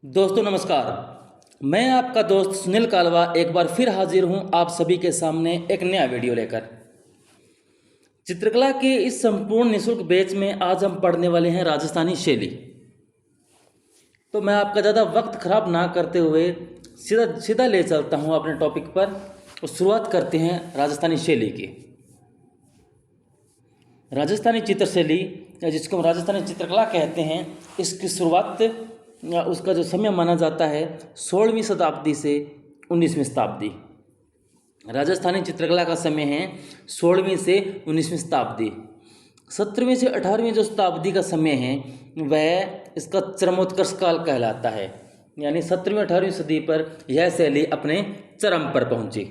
दोस्तों नमस्कार। मैं आपका दोस्त सुनील कालवा एक बार फिर हाजिर हूं आप सभी के सामने एक नया वीडियो लेकर। चित्रकला के इस संपूर्ण निःशुल्क बैच में आज हम पढ़ने वाले हैं राजस्थानी शैली। तो मैं आपका ज़्यादा वक्त खराब ना करते हुए सीधा सीधा ले चलता हूं अपने टॉपिक पर और शुरुआत करते हैं राजस्थानी शैली की। राजस्थानी चित्रशैली या जिसको हम राजस्थानी चित्रकला कहते हैं, इसकी शुरुआत या उसका जो समय माना जाता है 16वीं शताब्दी से 19वीं शताब्दी। राजस्थानी चित्रकला का समय है 16वीं से 19वीं शताब्दी। 17वीं से 18वीं जो शताब्दी का समय है वह इसका चरमोत्कर्ष काल कहलाता है, यानी 17वीं 18वीं सदी पर यह शैली अपने चरम पर पहुंची।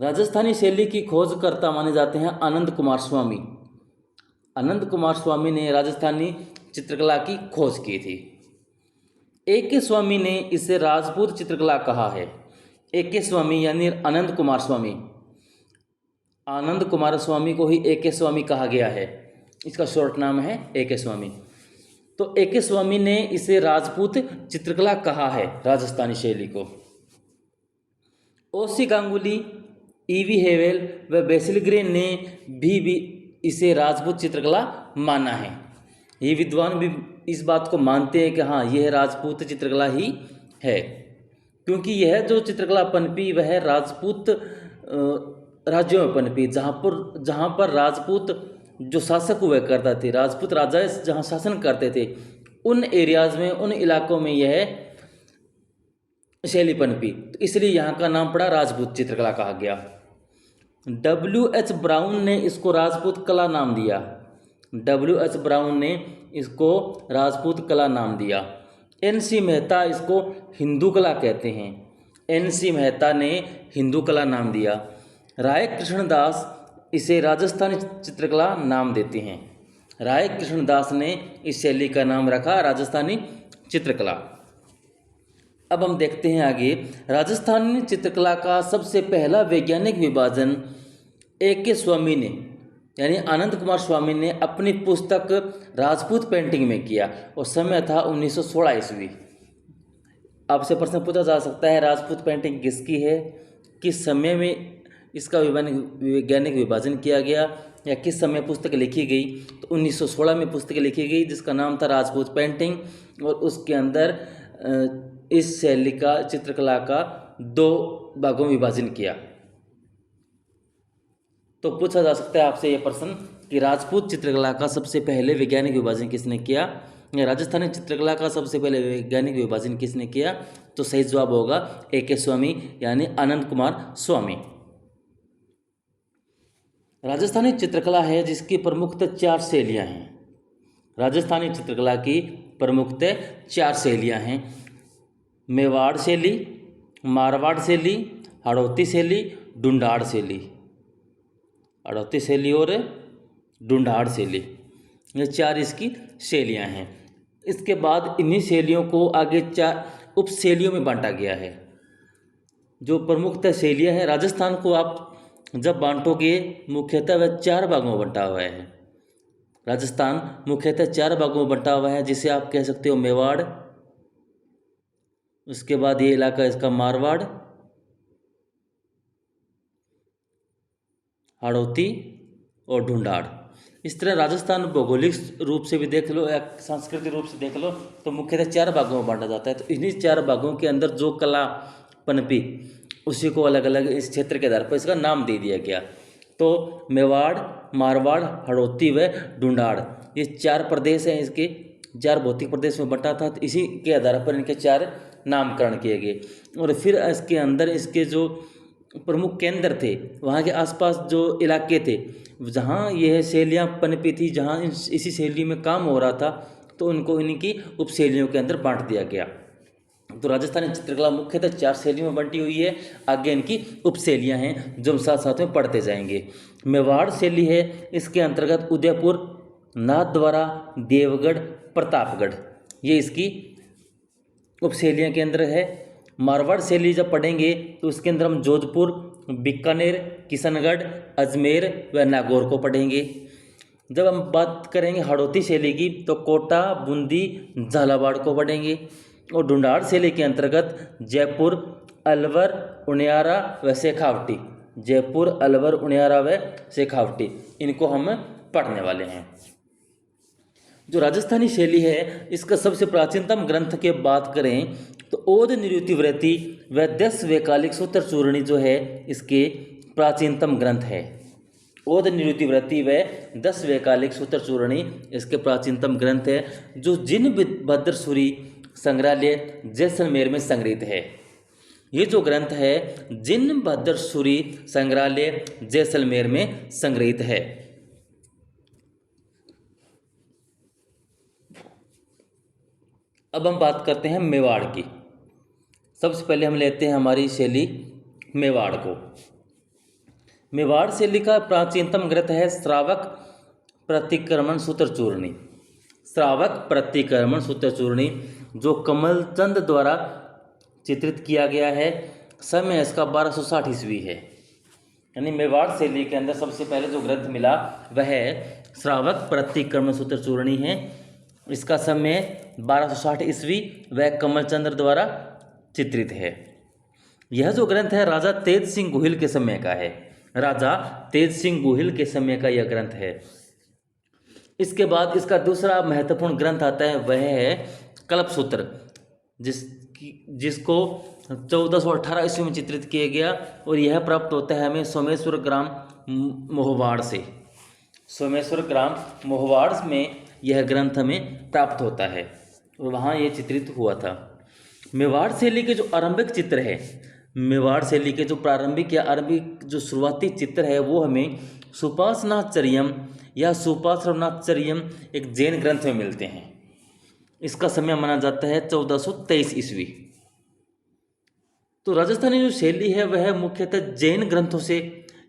राजस्थानी शैली की खोजकर्ता माने जाते हैं आनंद कुमार स्वामी। आनंद कुमार स्वामी ने राजस्थानी चित्रकला की खोज की थी। A.K. स्वामी ने इसे राजपूत चित्रकला कहा है। A.K. स्वामी यानी आनंद कुमार स्वामी। आनंद कुमार स्वामी को ही A.K. स्वामी कहा गया है, इसका शॉर्ट नाम है A.K. स्वामी। तो A.K. स्वामी ने इसे राजपूत चित्रकला कहा है, राजस्थानी शैली को। O.C. गांगुली, E.V. हेवेल व बेसिल ग्रे ने भी इसे राजपूत चित्रकला माना है। ये विद्वान भी इस बात को मानते हैं कि हाँ, यह राजपूत चित्रकला ही है, क्योंकि यह जो चित्रकला पनपी वह राजपूत राज्यों में पनपी, जहाँ पर राजपूत जो शासक हुआ करता थे, राजपूत राजा जहाँ शासन करते थे, उन एरियाज़ में, उन इलाकों में यह शैली पनपी, तो इसलिए यहाँ का नाम पड़ा राजपूत चित्रकला कहा गया। W.H. ब्राउन ने इसको राजपूत कला नाम दिया। W.H. ब्राउन ने इसको राजपूत कला नाम दिया। N.C. मेहता इसको हिंदू कला कहते हैं। N.C. मेहता ने हिंदू कला नाम दिया। राय कृष्णदास इसे राजस्थानी चित्रकला नाम देते हैं। राय कृष्णदास ने इस शैली का नाम रखा राजस्थानी चित्रकला। अब हम देखते हैं आगे। राजस्थानी चित्रकला का सबसे पहला वैज्ञानिक विभाजन A.K. स्वामी ने यानी आनंद कुमार स्वामी ने अपनी पुस्तक राजपूत पेंटिंग में किया और समय था 1916 ईस्वी। आपसे प्रश्न पूछा जा सकता है राजपूत पेंटिंग किसकी है, किस समय में इसका वैज्ञानिक विभाजन किया गया या किस समय पुस्तक लिखी गई। तो 1916 में पुस्तक लिखी गई जिसका नाम था राजपूत पेंटिंग, और उसके अंदर इस शैली का चित्रकला का 2 भागों में विभाजन किया। तो पूछा जा सकता है आपसे यह प्रश्न कि राजपूत चित्रकला का सबसे पहले वैज्ञानिक विभाजन किसने किया, या राजस्थानी चित्रकला का सबसे पहले वैज्ञानिक विभाजन किसने किया। तो सही जवाब होगा A.K. स्वामी यानी आनंद कुमार स्वामी। राजस्थानी चित्रकला है जिसकी प्रमुखतः 4 शैलियाँ हैं। राजस्थानी चित्रकला की प्रमुखतः 4 शैलियाँ हैं। मेवाड़ शैली, मारवाड़ शैली, हाड़ौती शैली, ढूंढाड़ शैली। हाड़ौती शैली और ढूंढाड़ शैली, ये 4 इसकी शैलियाँ हैं। इसके बाद इन्हीं शैलियों को आगे 4 उप शैलियों में बांटा गया है। जो प्रमुखतः शैलियाँ हैं, राजस्थान को आप जब बांटोगे मुख्यतः वह 4 भागों में बंटा हुआ है। राजस्थान मुख्यतः 4 भागों में बंटा हुआ है, जिसे आप कह सकते हो मेवाड़, उसके बाद ये इलाका इसका मारवाड़, हाड़ौती और ढूंढाड़। इस तरह राजस्थान भौगोलिक रूप से भी देख लो या सांस्कृतिक रूप से देख लो तो मुख्यतः 4 भागों में बांटा जाता है। तो इन्हीं 4 भागों के अंदर जो कला पनपी उसी को अलग अलग इस क्षेत्र के आधार पर इसका नाम दे दिया गया। तो मेवाड़, मारवाड़, हाड़ौती व ढूंढाड़ ये 4 प्रदेश हैं, इसके 4 भौतिक प्रदेश में बंटा था। तो इसी के आधार पर इनके 4 नामकरण किए गए। और फिर इसके अंदर इसके जो प्रमुख केंद्र थे, वहाँ के आसपास जो इलाके थे जहाँ यह शैलियाँ पनपी थी, जहाँ इसी शैली में काम हो रहा था, तो उनको इनकी उपशैलियों के अंदर बांट दिया गया। तो राजस्थानी चित्रकला मुख्यतः 4 शैलियों में बंटी हुई है। आगे इनकी उपशैलियाँ हैं जो हम साथ साथ में पढ़ते जाएंगे। मेवाड़ शैली है, इसके अंतर्गत उदयपुर, नाथद्वारा, देवगढ़, प्रतापगढ़ ये इसकी उपशैलियाँ के अंदर है। मारवाड़ शैली जब पढ़ेंगे तो उसके अंदर हम जोधपुर, बीकानेर, किशनगढ़, अजमेर व नागौर को पढ़ेंगे। जब हम बात करेंगे हाड़ौती शैली की तो कोटा, बूंदी, झालावाड़ को पढ़ेंगे। और ढूंढाड़ शैली के अंतर्गत जयपुर, अलवर, उनियारा व शेखावटी, जयपुर, अलवर, उनियारा व शेखावटी, इनको हम पढ़ने वाले हैं। जो राजस्थानी शैली है इसका सबसे प्राचीनतम ग्रंथ की बात करें तो ओद निरुतिवृत्ति व 10 वैकालिक सूत्र चूर्णी जो है इसके प्राचीनतम ग्रंथ है। ओद निरुतिवृत्ति व 10 वैकालिक सूत्र चूर्णी इसके प्राचीनतम ग्रंथ है, जो जिनभद्र सूरी संग्रहालय जैसलमेर में संग्रहित है। ये जो ग्रंथ है जिनभद्र सूरी संग्रहालय जैसलमेर में संग्रहित है। अब हम बात करते हैं मेवाड़ की। सबसे पहले हम लेते हैं हमारी शैली मेवाड़ को। मेवाड़ शैली का प्राचीनतम ग्रंथ है श्रावक प्रतिक्रमण सूत्र चूर्णी। श्रावक प्रतिक्रमण सूत्र चूर्णी जो कमलचंद द्वारा चित्रित किया गया है। समय इसका 1260 ईस्वी है। यानी मेवाड़ शैली के अंदर सबसे पहले जो ग्रंथ मिला वह श्रावक प्रतिक्रमण सूत्र चूर्णी है। इसका समय 1260 ईस्वी व कमलचंद्र द्वारा चित्रित है। यह जो ग्रंथ है राजा तेज सिंह गोहिल के समय का है। राजा तेज सिंह गोहिल के समय का यह ग्रंथ है। इसके बाद इसका दूसरा महत्वपूर्ण ग्रंथ आता है वह है कल्पसूत्र, जिसको 1418 ईस्वी में चित्रित किया गया और यह प्राप्त होता है हमें सोमेश्वर ग्राम मोहवाड़ से। सोमेश्वर ग्राम मोहवाड़ में यह ग्रंथ हमें प्राप्त होता है और वहाँ ये चित्रित हुआ था। मेवाड़ शैली के जो आरंभिक चित्र है, मेवाड़ शैली के जो प्रारंभिक या आरंभिक जो शुरुआती चित्र है वो हमें सुपासनाचर्यम या सुपाश्रवनाचर्यम एक जैन ग्रंथ में मिलते हैं। इसका समय माना जाता है 1423 ईस्वी। तो राजस्थानी जो शैली है वह मुख्यतः जैन ग्रंथों से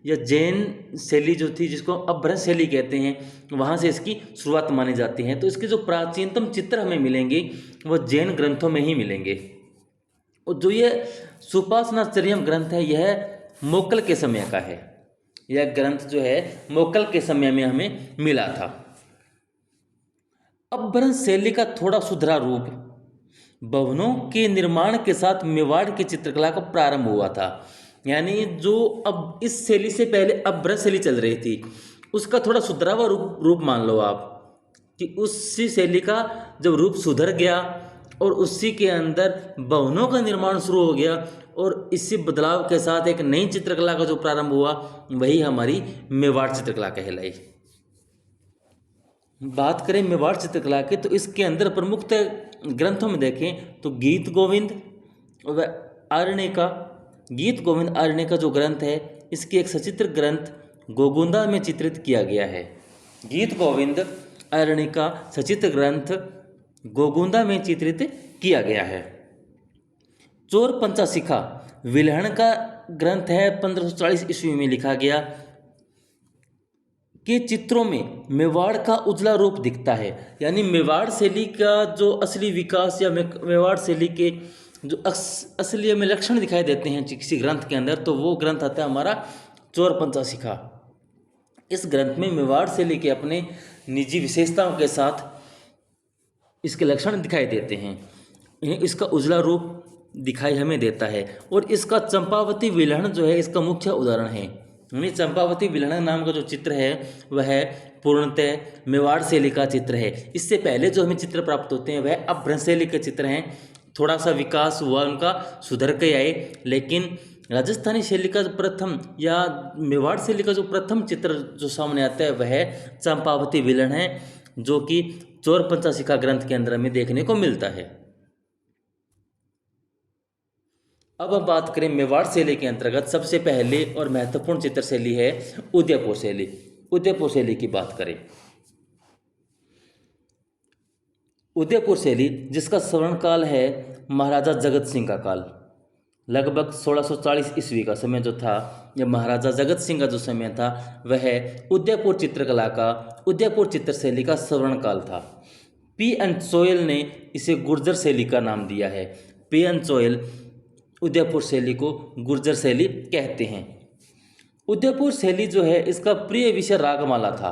या जैन शैली जो थी जिसको अपभ्रंश शैली कहते हैं वहाँ से इसकी शुरुआत मानी जाती है। तो इसके जो प्राचीनतम चित्र हमें मिलेंगे वो जैन ग्रंथों में ही मिलेंगे। और जो ये सुपासनाचर्यम ग्रंथ है यह मोक्कल के समय का है। यह ग्रंथ जो है मोक्कल के समय में हमें मिला था। अपभ्रंश शैली का थोड़ा सुधरा रूप भवनों के निर्माण के साथ मेवाड़ की चित्रकला का प्रारंभ हुआ था। यानी जो अब इस शैली से पहले अपभ्रंश शैली चल रही थी उसका थोड़ा सुधरा हुआ रूप मान लो आप, कि उसी शैली का जब रूप सुधर गया और उसी के अंदर भवनों का निर्माण शुरू हो गया और इसी बदलाव के साथ एक नई चित्रकला का जो प्रारंभ हुआ वही हमारी मेवाड़ चित्रकला कहलाई। बात करें मेवाड़ चित्रकला की तो इसके अंदर प्रमुखतः ग्रंथों में देखें तो गीत गोविंद व आरण्यका। गीत गोविंद आरण्यका जो ग्रंथ है इसकी एक सचित्र ग्रंथ गोगुंदा में चित्रित किया गया है। गीत गोविंद आरण्यका सचित्र ग्रंथ गोगुंदा में चित्रित किया गया है। चोर पंचाशिखा विलहण का ग्रंथ है 1540 ईस्वी में लिखा गया। के चित्रों में मेवाड़ का उजला रूप दिखता है। यानी मेवाड़ शैली का जो असली विकास या मेवाड़ शैली के जो असली में लक्षण दिखाई देते हैं किसी ग्रंथ के अंदर तो वो ग्रंथ आता है हमारा चोर पंचाशिखा। इस ग्रंथ में मेवाड़ शैली के अपने निजी विशेषताओं के साथ इसके लक्षण दिखाई देते हैं। इसका उजला रूप दिखाई हमें देता है और इसका चंपावती विलहण जो है इसका मुख्य उदाहरण है। यानी चंपावती विलहण नाम का जो चित्र है वह पूर्णतः मेवाड़ शैली का चित्र है। इससे पहले जो हमें चित्र प्राप्त होते हैं वह अपभ्रंश शैली के चित्र हैं। थोड़ा सा विकास हुआ उनका, सुधर के आए, लेकिन राजस्थानी शैली का प्रथम या मेवाड़ शैली का जो प्रथम चित्र जो सामने आता है वह चंपावती विलहण है, जो कि चोर पंचाशिखा ग्रंथ के अंदर हमें देखने को मिलता है। अब हम बात करें मेवाड़ शैली के अंतर्गत सबसे पहले और महत्वपूर्ण चित्र शैली है उदयपुर शैली। उदयपुर शैली की बात करें, उदयपुर शैली जिसका स्वर्ण काल है महाराजा जगत सिंह का काल, लगभग 1640 ईस्वी का समय जो था, या महाराजा जगत सिंह का जो समय था वह उदयपुर चित्रकला का, उदयपुर चित्र शैली का स्वर्ण काल था। P.N. चोयल ने इसे गुर्जर शैली का नाम दिया है। P.N. चोयल उदयपुर शैली को गुर्जर शैली कहते हैं। उदयपुर शैली जो है इसका प्रिय विषय रागमाला था।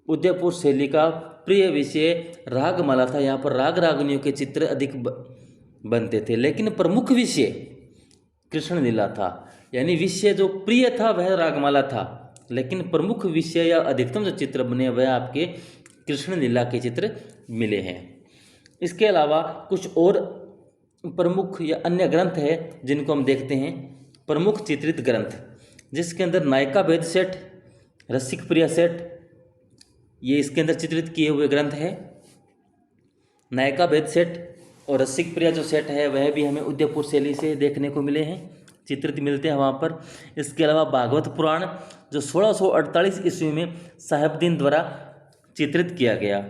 उदयपुर शैली का प्रिय विषय रागमाला था। यहाँ पर राग रागनियों के चित्र अधिक बनते थे, लेकिन प्रमुख विषय कृष्ण लीला था। यानी विषय जो प्रिय था वह रागमाला था, लेकिन प्रमुख विषय या अधिकतम जो चित्र बने वह आपके कृष्ण लीला के चित्र मिले हैं। इसके अलावा कुछ और प्रमुख या अन्य ग्रंथ है जिनको हम देखते हैं। प्रमुख चित्रित ग्रंथ, जिसके अंदर नायिका भेद सेठ, रसिक प्रिया सेठ, ये इसके अंदर चित्रित किए हुए ग्रंथ है। नायिका भेद सेठ और रसिक प्रिया जो सेठ है वह भी हमें उदयपुर शैली से देखने को मिले हैं, चित्रित मिलते हैं वहाँ पर। इसके अलावा भागवत पुराण जो 1648 ईस्वी में साहिबदीन द्वारा चित्रित किया गया।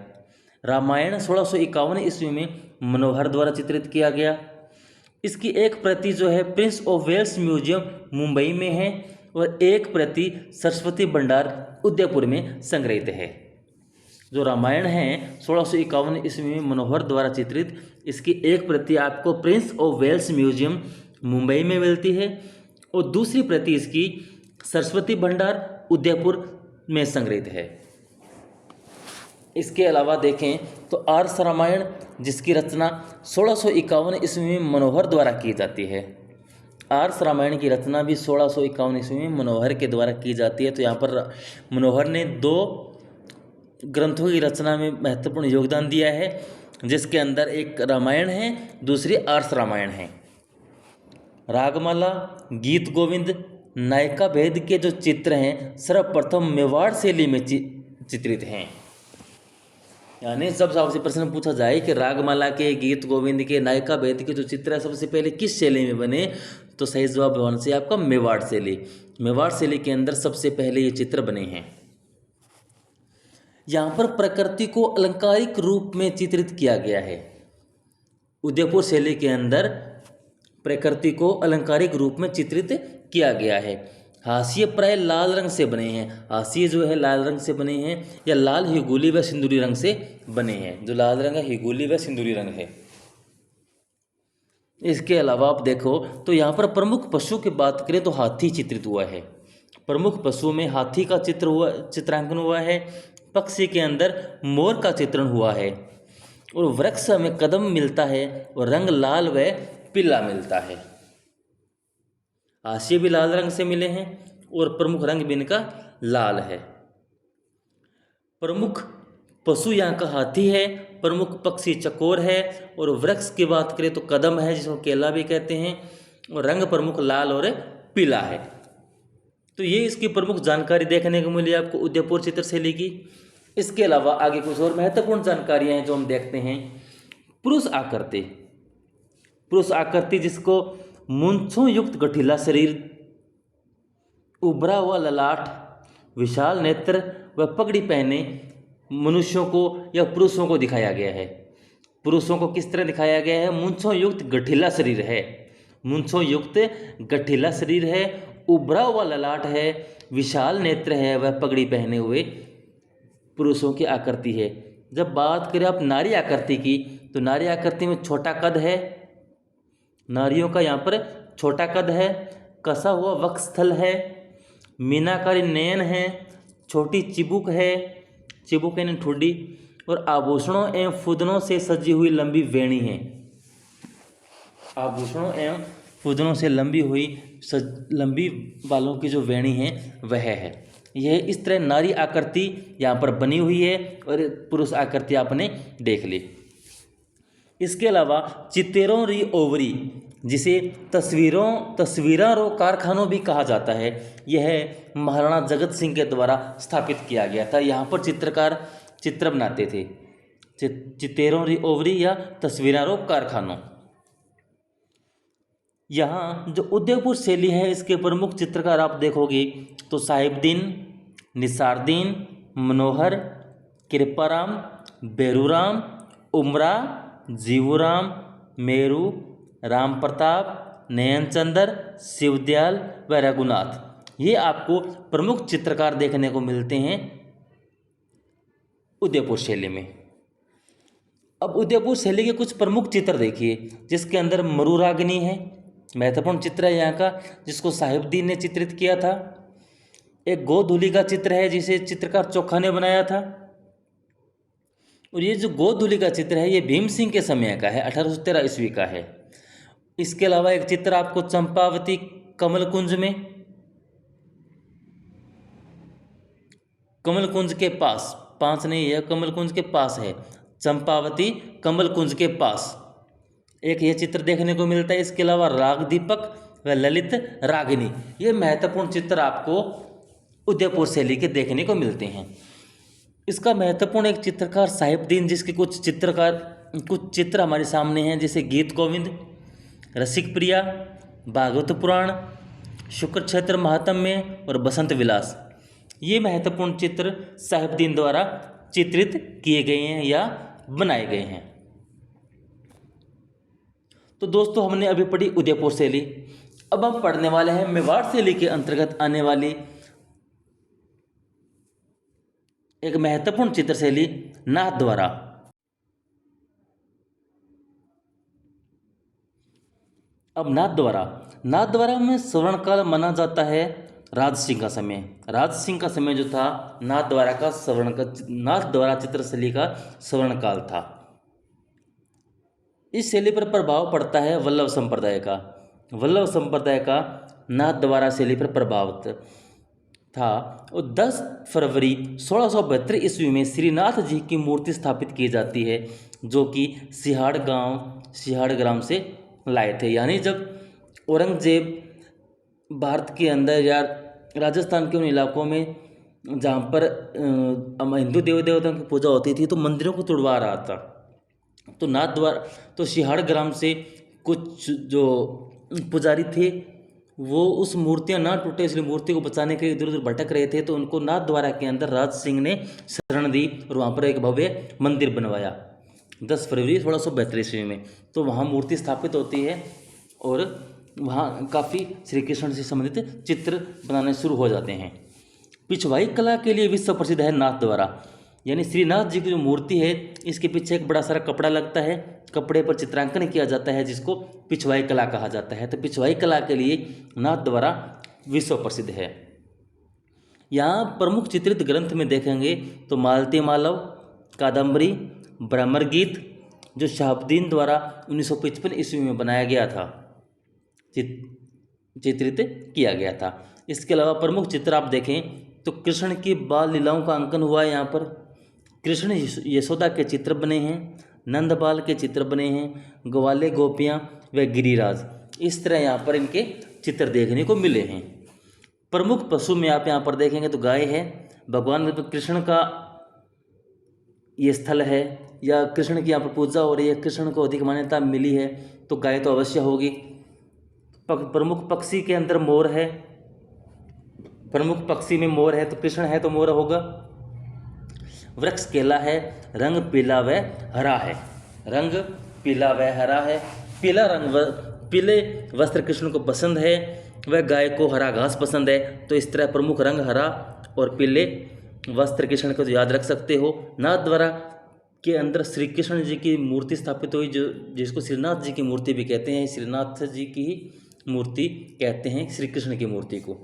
रामायण 1651 ईस्वी में मनोहर द्वारा चित्रित किया गया। इसकी एक प्रति जो है Prince of Wales Museum Mumbai में है और एक प्रति सरस्वती भंडार उदयपुर में संग्रहित है। जो रामायण है 1651 ईस्वी में मनोहर द्वारा चित्रित, इसकी एक प्रति आपको Prince of Wales Museum Mumbai में मिलती है और दूसरी प्रति इसकी सरस्वती भंडार उदयपुर में संग्रहित है। इसके अलावा देखें तो आर्ष रामायण, जिसकी रचना 1651 ईस्वी में मनोहर द्वारा की जाती है। आर्ष रामायण की रचना भी 1651 ईस्वी में मनोहर के द्वारा की जाती है। तो यहाँ पर मनोहर ने 2 ग्रंथों की रचना में महत्वपूर्ण योगदान दिया है, जिसके अंदर एक रामायण है, दूसरी आर्ष रामायण है। रागमाला, गीत गोविंद, नायिका भेद के जो चित्र हैं सर्वप्रथम मेवाड़ शैली में चित्रित हैं। यानी जब आपसे प्रश्न पूछा जाए कि रागमाला के, गीत गोविंद के, नायिका भेद के जो चित्र है सबसे पहले किस शैली में बने, तो सही जवाब होना चाहिए आपका मेवाड़ शैली। मेवाड़ शैली के अंदर सबसे पहले ये चित्र बने हैं। यहाँ पर प्रकृति को अलंकारिक रूप में चित्रित किया गया है। उदयपुर शैली के अंदर प्रकृति को अलंकारिक रूप में चित्रित किया गया है। हाशिए प्राय लाल रंग से बने हैं। हाशिए जो है लाल रंग से बने हैं या लाल, हिगोली व सिंदूरी रंग से बने हैं। जो लाल रंग है हिगोली व सिंदूरी रंग है। इसके अलावा आप देखो तो यहाँ पर प्रमुख पशु की बात करें तो हाथी चित्रित हुआ है। प्रमुख पशु में हाथी का चित्रांकन हुआ है। पक्षी के अंदर मोर का चित्रण हुआ है और वृक्ष में कदम मिलता है और रंग लाल व पीला मिलता है। हाशिए भी लाल रंग से मिले हैं और प्रमुख रंग भी इनका लाल है। प्रमुख पशु यहाँ का हाथी है, प्रमुख पक्षी चकोर है और वृक्ष की बात करें तो कदम है, जिसको केला भी कहते हैं, और रंग प्रमुख लाल और पीला है। तो ये इसकी प्रमुख जानकारी देखने को मिली आपको उदयपुर चित्रशैली की। इसके अलावा आगे कुछ और महत्वपूर्ण जानकारियाँ हैं जो हम देखते हैं। पुरुष आकृति, पुरुष आकृति जिसको मूंछों युक्त गठीला शरीर, उभरा हुआ ललाट, विशाल नेत्र व पगड़ी पहने मनुष्यों को या पुरुषों को दिखाया गया है। पुरुषों को किस तरह दिखाया गया है? मूंछों युक्त गठीला शरीर है, मूंछों युक्त गठीला शरीर है, उभरा हुआ ललाट है, विशाल नेत्र है, वह पगड़ी पहने हुए पुरुषों की आकृति है। जब बात करें आप नारी आकृति की, तो नारी आकृति में छोटा कद है, नारियों का यहाँ पर छोटा कद है, कसा हुआ वक्षस्थल है, मीनाकारी नयन है, छोटी चिबुक है, चिबुक यानी ठुड्डी, और आभूषणों एवं फुदनों से सजी हुई लंबी वेणी है। आभूषणों एवं फुदनों से लंबी बालों की जो वेणी है वह है। यह इस तरह नारी आकृति यहाँ पर बनी हुई है और पुरुष आकृति आपने देख ली। इसके अलावा चितेरों री ओवरी, जिसे तस्वीरां रो कारखानों भी कहा जाता है, यह महाराणा जगत सिंह के द्वारा स्थापित किया गया था। यहाँ पर चित्रकार चित्र बनाते थे। चितेरों री ओवरी या तस्वीरां रो कारखानों। यहाँ जो उदयपुर शैली है इसके प्रमुख चित्रकार आप देखोगे तो साहिबदीन, निसारदीन, मनोहर, कृपाराम, बेरूराम, उमरा, जीवूराम, मेरू, राम प्रताप, नयनचंद्र, शिवदयाल व रघुनाथ, ये आपको प्रमुख चित्रकार देखने को मिलते हैं उदयपुर शैली में। अब उदयपुर शैली के कुछ प्रमुख चित्र देखिए, जिसके अंदर मरुरागिनी है, महत्वपूर्ण चित्र है यहाँ का, जिसको साहिबदीन ने चित्रित किया था। एक गोधूली का चित्र है जिसे चित्रकार चोखा ने बनाया था। और ये जो गोधूली का चित्र है ये भीम सिंह के समय का है, 1813 ईस्वी का है। इसके अलावा एक चित्र आपको चंपावती कमल कुंज में, कमल कुंज के पास, पास नहीं है, कमल कुंज के पास है, चंपावती कमल कुंज के पास एक ये चित्र देखने को मिलता है। इसके अलावा राग दीपक व ललित रागिनी, ये महत्वपूर्ण चित्र आपको उदयपुर शैली के देखने को मिलते हैं। इसका महत्वपूर्ण एक चित्रकार साहिबदीन, जिसके कुछ चित्र हमारे सामने हैं, जैसे गीत गोविंद, रसिक प्रिया, भागवत पुराण, शुक्र क्षेत्र महात्म्य और बसंत विलास। ये महत्वपूर्ण चित्र साहिबदीन द्वारा चित्रित किए गए हैं या बनाए गए हैं। तो दोस्तों हमने अभी पढ़ी उदयपुर शैली। अब हम पढ़ने वाले हैं मेवाड़ शैली के अंतर्गत आने वाली एक महत्वपूर्ण चित्र शैली नाथद्वारा। अब नाथद्वारा में स्वर्ण काल माना जाता है राज सिंह का समय। राज सिंह का समय जो था नाथद्वारा चित्र शैली का स्वर्ण काल था। इस शैली पर प्रभाव पड़ता है वल्लभ संप्रदाय का नाथद्वारा शैली पर प्रभाव था। और 10 फरवरी 1672 ईस्वी में श्रीनाथ जी की मूर्ति स्थापित की जाती है, जो कि सिहाड़ ग्राम से लाए थे। यानी जब औरंगजेब भारत के अंदर या राजस्थान के उन इलाकों में जहाँ पर हिंदू देवी देवताओं की पूजा होती थी, तो मंदिरों को तुड़वा रहा था, तो नाथद्वारा, तो सिहाड़ ग्राम से कुछ जो पुजारी थे वो उस मूर्तियां ना टूटे इसलिए मूर्ति को बचाने के लिए इधर उधर भटक रहे थे, तो उनको नाथद्वारा के अंदर राज सिंह ने शरण दी और वहाँ पर एक भव्य मंदिर बनवाया 10 फरवरी 1672 ईस्वी में। तो वहाँ मूर्ति स्थापित होती है और वहाँ काफ़ी श्री कृष्ण से संबंधित चित्र बनाने शुरू हो जाते हैं। पिछवाई कला के लिए विश्व प्रसिद्ध है नाथद्वारा, यानी श्रीनाथ जी की जो मूर्ति है इसके पीछे एक बड़ा सारा कपड़ा लगता है, कपड़े पर चित्रांकन किया जाता है, जिसको पिछवाई कला कहा जाता है। तो पिछवाई कला के लिए नाथद्वारा विश्व प्रसिद्ध है। यहाँ प्रमुख चित्रित ग्रंथ में देखेंगे तो मालती मालव, कादम्बरी, भ्रमर गीत, जो शहाबुद्दीन द्वारा 1955 ईस्वी में बनाया गया था, चित्रित किया गया था। इसके अलावा प्रमुख चित्र आप देखें तो कृष्ण की बाल लीलाओं का अंकन हुआ है। यहाँ पर कृष्ण यशोदा के चित्र बने हैं, नंद बाल के चित्र बने हैं, ग्वाले गोपियाँ व गिरिराज, इस तरह यहाँ पर इनके चित्र देखने को मिले हैं। प्रमुख पशु में आप यहाँ पर देखेंगे तो गाय है, भगवान कृष्ण का ये स्थल है या कृष्ण की यहाँ पर पूजा हो रही है, कृष्ण को अधिक मान्यता मिली है तो गाय तो अवश्य होगी। प्रमुख पक्षी के अंदर मोर है, प्रमुख पक्षी में मोर है तो कृष्ण है तो मोर होगा। वृक्ष केला है, रंग पीला व हरा है, रंग पीला व हरा है। पीले वस्त्र कृष्ण को पसंद है, वह गाय को हरा घास पसंद है। तो इस तरह प्रमुख रंग हरा और पीले वस्त्र कृष्ण को तो याद रख सकते हो। नाथद्वारा के अंदर श्री कृष्ण जी की मूर्ति स्थापित हुई, जो जिसको श्रीनाथ जी की मूर्ति भी कहते हैं। श्रीनाथ जी की मूर्ति कहते हैं श्री कृष्ण की मूर्ति को।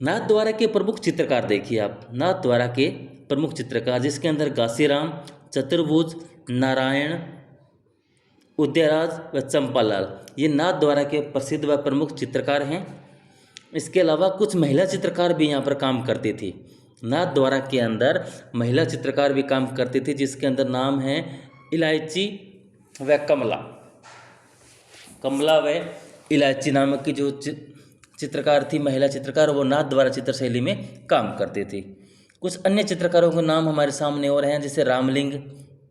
नाथद्वारा के प्रमुख चित्रकार देखिए आप, नाथद्वारा के प्रमुख चित्रकार जिसके अंदर घासीराम, चतुर्भुज, नारायण, उदयराज व चंपालाल, ये नाथद्वारा के प्रसिद्ध व प्रमुख चित्रकार हैं। इसके अलावा कुछ महिला चित्रकार भी यहाँ पर काम करती थी। नाथद्वारा के अंदर महिला चित्रकार भी काम करती थी, जिसके अंदर नाम है इलायची व कमला व इलायची नामक की जो चित्रकार थी, महिला चित्रकार, वो नाथद्वारा चित्र शैली में काम करती थी। कुछ अन्य चित्रकारों के नाम हमारे सामने और हैं, जैसे रामलिंग,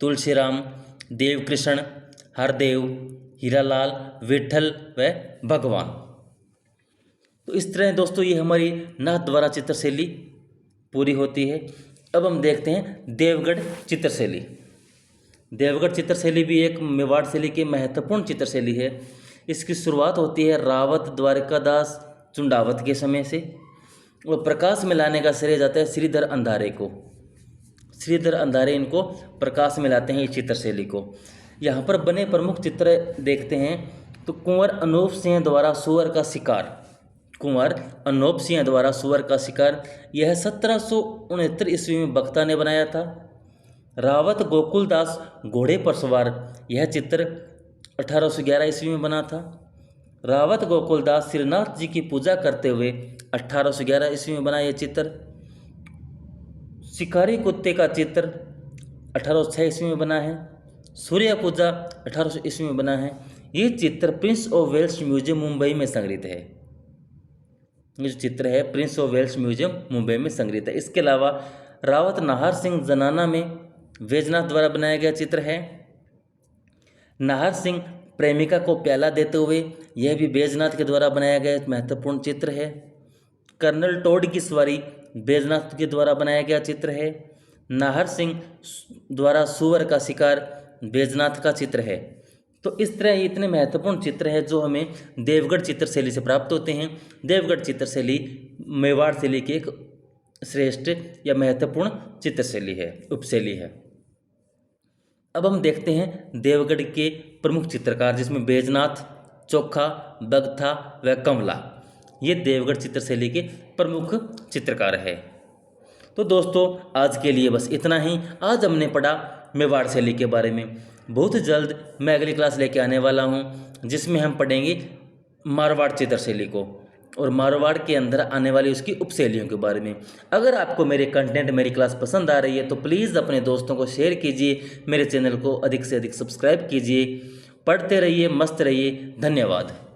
तुलसीराम, देवकृष्ण, हरदेव, हीरालाल, विठल व भगवान। तो इस तरह दोस्तों ये हमारी नाथद्वारा चित्र शैली पूरी होती है। अब हम देखते हैं देवगढ़ चित्र शैली। देवगढ़ चित्र शैली भी एक मेवाड़ शैली की महत्वपूर्ण चित्र शैली है। इसकी शुरुआत होती है रावत द्वारकादास चुंडावत के समय से और प्रकाश में लाने का श्रेय जाता है श्रीधर अंधारे को। श्रीधर अंधारे इनको प्रकाश में लाते हैं इस चित्र शैली को। यहाँ पर बने प्रमुख चित्र देखते हैं तो कुंवर अनूप सिंह द्वारा सुअर का शिकार, कुंवर अनोप सिंह द्वारा सुअर का शिकार, यह 1769 ईस्वी में बख्ता ने बनाया था। रावत गोकुलदास घोड़े पर सवार, यह चित्र 1811 ईस्वी में बना था। रावत गोकुलदास श्रीनाथ जी की पूजा करते हुए 1811 ईस्वी में बना यह चित्र। शिकारी कुत्ते का चित्र 1806 ईस्वी में बना है। सूर्य पूजा 1800 ईस्वी में बना है। ये चित्र Prince of Wales Museum Mumbai में संग्रहित है। ये जो चित्र है Prince of Wales Museum Mumbai में संग्रहित है। इसके अलावा रावत नाहर सिंह जनाना में बैजनाथ द्वारा बनाया गया चित्र है। नाहर सिंह प्रेमिका को प्याला देते हुए, यह भी बैजनाथ के द्वारा बनाया गया एक महत्वपूर्ण चित्र है। कर्नल टोड की सवारी बैजनाथ के द्वारा बनाया गया चित्र है। नाहर सिंह द्वारा सुअर का शिकार बैजनाथ का चित्र है। तो इस तरह इतने महत्वपूर्ण चित्र हैं जो हमें देवगढ़ चित्रशैली से प्राप्त होते हैं। देवगढ़ चित्रशैली मेवाड़ शैली की एक श्रेष्ठ या महत्वपूर्ण चित्रशैली है, उपशैली है। अब हम देखते हैं देवगढ़ के प्रमुख चित्रकार, जिसमें बैजनाथ, चोखा, बगथा व कमला, ये देवगढ़ चित्रशैली के प्रमुख चित्रकार है। तो दोस्तों आज के लिए बस इतना ही। आज हमने पढ़ा मेवाड़ शैली के बारे में। बहुत जल्द मैं अगली क्लास लेके आने वाला हूँ, जिसमें हम पढ़ेंगे मारवाड़ चित्रशैली को और मारवाड़ के अंदर आने वाली उसकी उपशैलियों के बारे में। अगर आपको मेरे कंटेंट, मेरी क्लास पसंद आ रही है तो प्लीज़ अपने दोस्तों को शेयर कीजिए, मेरे चैनल को अधिक से अधिक सब्सक्राइब कीजिए। पढ़ते रहिए, मस्त रहिए। धन्यवाद।